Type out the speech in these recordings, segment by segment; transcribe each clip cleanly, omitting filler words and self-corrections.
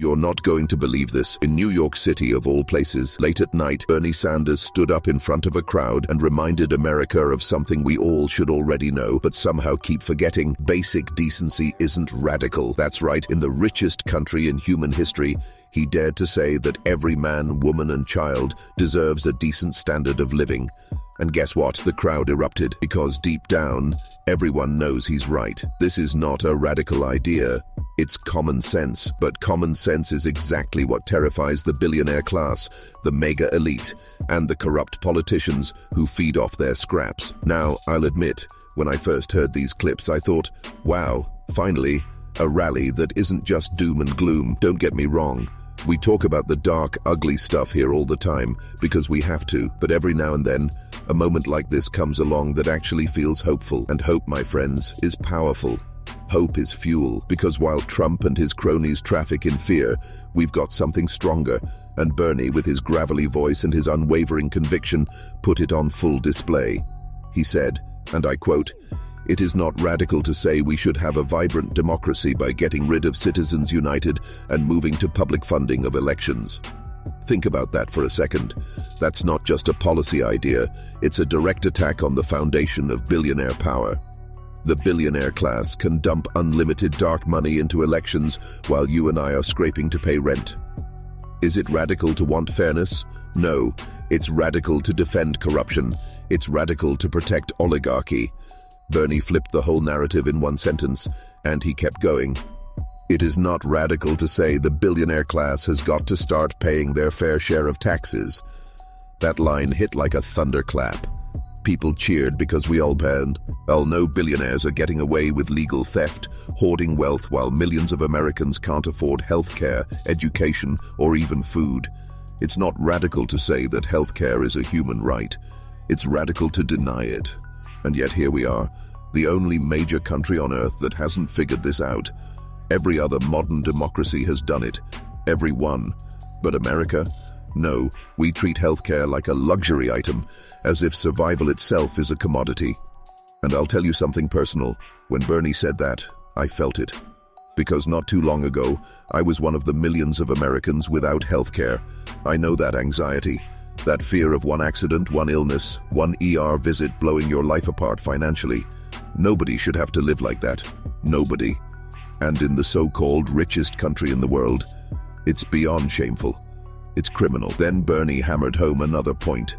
You're not going to believe this. In New York City, of all places, late at night, Bernie Sanders stood up in front of a crowd and reminded America of something we all should already know, but somehow keep forgetting. Basic decency isn't radical. That's right, in the richest country in human history, he dared to say that every man, woman, and child deserves a decent standard of living. And guess what? The crowd erupted, because deep down, everyone knows he's right. This is not a radical idea. It's common sense. But common sense is exactly what terrifies the billionaire class, the mega elite, and the corrupt politicians who feed off their scraps. Now, I'll admit, when I first heard these clips, I thought, wow, finally, a rally that isn't just doom and gloom. Don't get me wrong. We talk about the dark, ugly stuff here all the time, because we have to. But every now and then, a moment like this comes along that actually feels hopeful. And hope, my friends, is powerful. Hope is fuel, because while Trump and his cronies traffic in fear, we've got something stronger, and Bernie, with his gravelly voice and his unwavering conviction, put it on full display. He said, and I quote, "It is not radical to say we should have a vibrant democracy by getting rid of Citizens United and moving to public funding of elections." Think about that for a second. That's not just a policy idea, it's a direct attack on the foundation of billionaire power. The billionaire class can dump unlimited dark money into elections while you and I are scraping to pay rent. Is it radical to want fairness? No, it's radical to defend corruption. It's radical to protect oligarchy. Bernie flipped the whole narrative in one sentence, and he kept going. It is not radical to say the billionaire class has got to start paying their fair share of taxes. That line hit like a thunderclap. People cheered because we all know billionaires are getting away with legal theft, hoarding wealth while millions of Americans can't afford healthcare, education, or even food. It's not radical to say that healthcare is a human right. It's radical to deny it. And yet here we are, the only major country on earth that hasn't figured this out. Every other modern democracy has done it. Every one. But America? No, we treat healthcare like a luxury item, as if survival itself is a commodity. And I'll tell you something personal. When Bernie said that, I felt it. Because not too long ago, I was one of the millions of Americans without healthcare. I know that anxiety, that fear of one accident, one illness, one ER visit blowing your life apart financially. Nobody should have to live like that. Nobody. And in the so-called richest country in the world, it's beyond shameful. It's criminal. Then Bernie hammered home another point.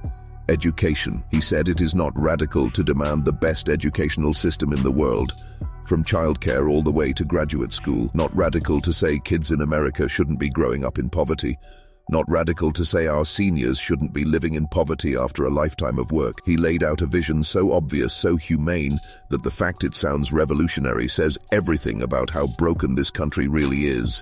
Education. He said it is not radical to demand the best educational system in the world, from childcare all the way to graduate school. Not radical to say kids in America shouldn't be growing up in poverty. Not radical to say our seniors shouldn't be living in poverty after a lifetime of work. He laid out a vision so obvious, so humane, that the fact it sounds revolutionary says everything about how broken this country really is.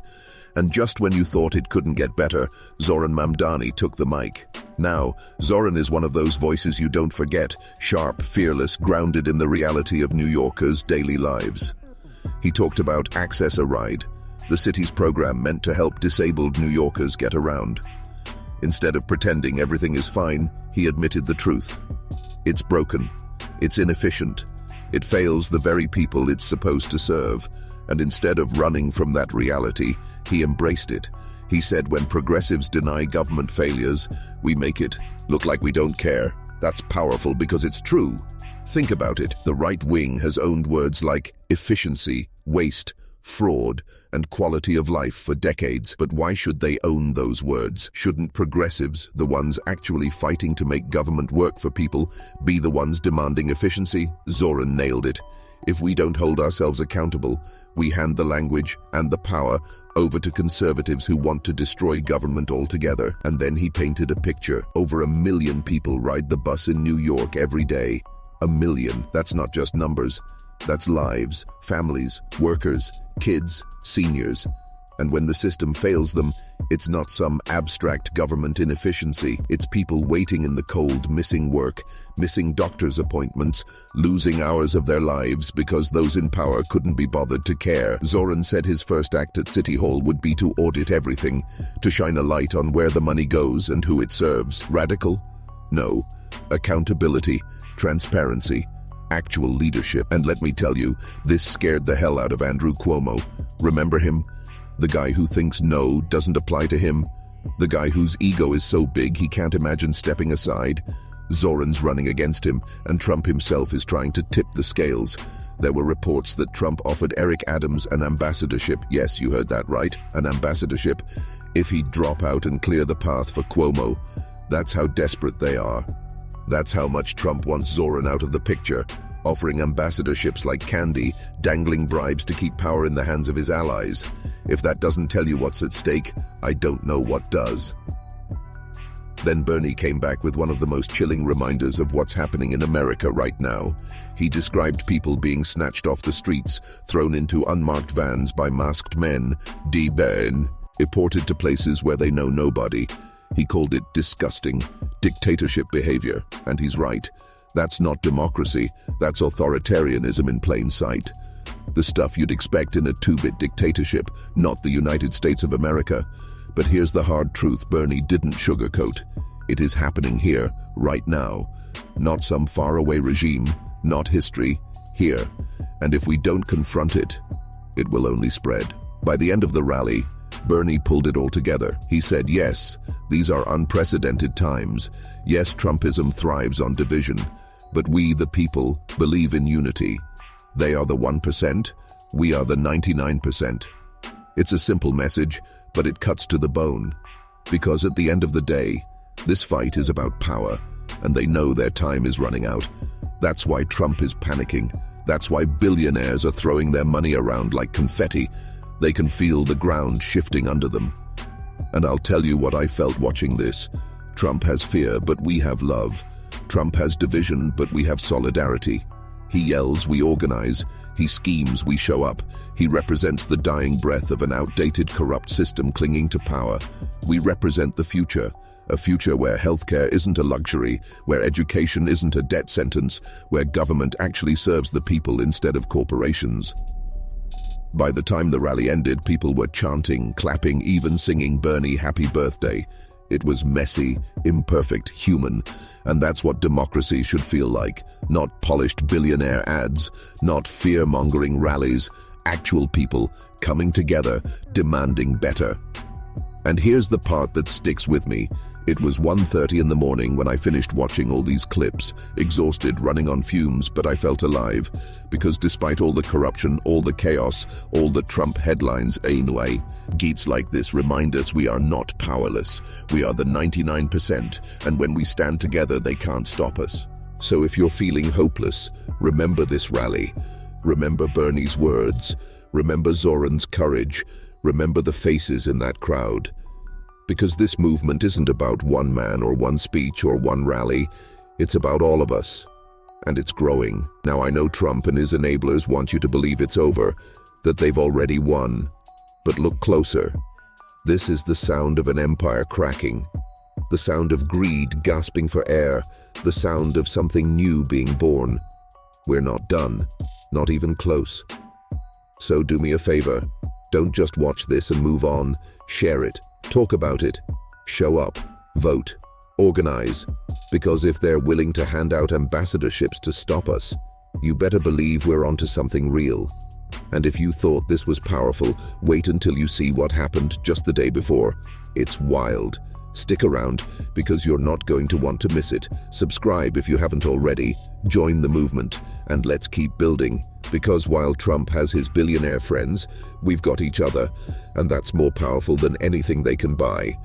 And just when you thought it couldn't get better, Zoran Mamdani took the mic. Now, Zoran is one of those voices you don't forget, sharp, fearless, grounded in the reality of New Yorkers' daily lives. He talked about Access a Ride, the city's program meant to help disabled New Yorkers get around. Instead of pretending everything is fine, he admitted the truth. It's broken. It's inefficient. It fails the very people it's supposed to serve. And instead of running from that reality, he embraced it. He said, when progressives deny government failures, we make it look like we don't care. That's powerful because it's true. Think about it. The right wing has owned words like efficiency, waste, fraud, and quality of life for decades. But why should they own those words? Shouldn't progressives, the ones actually fighting to make government work for people, be the ones demanding efficiency? Zoran nailed it. If we don't hold ourselves accountable, we hand the language and the power over to conservatives who want to destroy government altogether. And then he painted a picture. Over 1 million people ride the bus in New York every day. 1 million. That's not just numbers. That's lives, families, workers, kids, seniors. And when the system fails them, it's not some abstract government inefficiency. It's people waiting in the cold, missing work, missing doctor's appointments, losing hours of their lives because those in power couldn't be bothered to care. Zoran said his first act at City Hall would be to audit everything, to shine a light on where the money goes and who it serves. Radical? No. Accountability, transparency, actual leadership. And let me tell you, this scared the hell out of Andrew Cuomo. Remember him? The guy who thinks no doesn't apply to him. The guy whose ego is so big he can't imagine stepping aside. Zoran's running against him, and Trump himself is trying to tip the scales. There were reports that Trump offered Eric Adams an ambassadorship. Yes, you heard that right, an ambassadorship. If he'd drop out and clear the path for Cuomo. That's how desperate they are. That's how much Trump wants Zoran out of the picture, offering ambassadorships like candy, dangling bribes to keep power in the hands of his allies. If that doesn't tell you what's at stake, I don't know what does. Then Bernie came back with one of the most chilling reminders of what's happening in America right now. He described people being snatched off the streets, thrown into unmarked vans by masked men, deported to places where they know nobody. He called it disgusting, dictatorship behavior, and he's right. That's not democracy, that's authoritarianism in plain sight. The stuff you'd expect in a two-bit dictatorship, not the United States of America. But here's the hard truth Bernie didn't sugarcoat. It is happening here, right now. Not some faraway regime, not history, here. And if we don't confront it, it will only spread. By the end of the rally, Bernie pulled it all together. He said, yes, these are unprecedented times. Yes, Trumpism thrives on division. But we, the people, believe in unity. They are the 1%, we are the 99%. It's a simple message, but it cuts to the bone. Because at the end of the day, this fight is about power, and they know their time is running out. That's why Trump is panicking. That's why billionaires are throwing their money around like confetti. They can feel the ground shifting under them. And I'll tell you what I felt watching this. Trump has fear, but we have love. Trump has division, but we have solidarity. He yells, we organize. He schemes, we show up. He represents the dying breath of an outdated, corrupt system clinging to power. We represent the future, a future where healthcare isn't a luxury, where education isn't a death sentence, where government actually serves the people instead of corporations. By the time the rally ended, people were chanting, clapping, even singing Bernie happy birthday. It was messy, imperfect, human, and that's what democracy should feel like. Not polished billionaire ads, not fear-mongering rallies, actual people coming together, demanding better. And here's the part that sticks with me. It was 1:30 in the morning when I finished watching all these clips, exhausted, running on fumes, but I felt alive. Because despite all the corruption, all the chaos, all the Trump headlines anyway, geeks like this remind us we are not powerless. We are the 99%, and when we stand together, they can't stop us. So if you're feeling hopeless, remember this rally. Remember Bernie's words. Remember Zoran's courage. Remember the faces in that crowd. Because this movement isn't about one man or one speech or one rally. It's about all of us. And it's growing. Now I know Trump and his enablers want you to believe it's over, that they've already won. But look closer. This is the sound of an empire cracking. The sound of greed gasping for air. The sound of something new being born. We're not done. Not even close. So do me a favor. Don't just watch this and move on. Share it. Talk about it. Show up. Vote. Organize. Because if they're willing to hand out ambassadorships to stop us, you better believe we're onto something real. And if you thought this was powerful, wait until you see what happened just the day before. It's wild. Stick around, because you're not going to want to miss it. Subscribe if you haven't already. Join the movement, and let's keep building. Because while Trump has his billionaire friends, we've got each other, and that's more powerful than anything they can buy.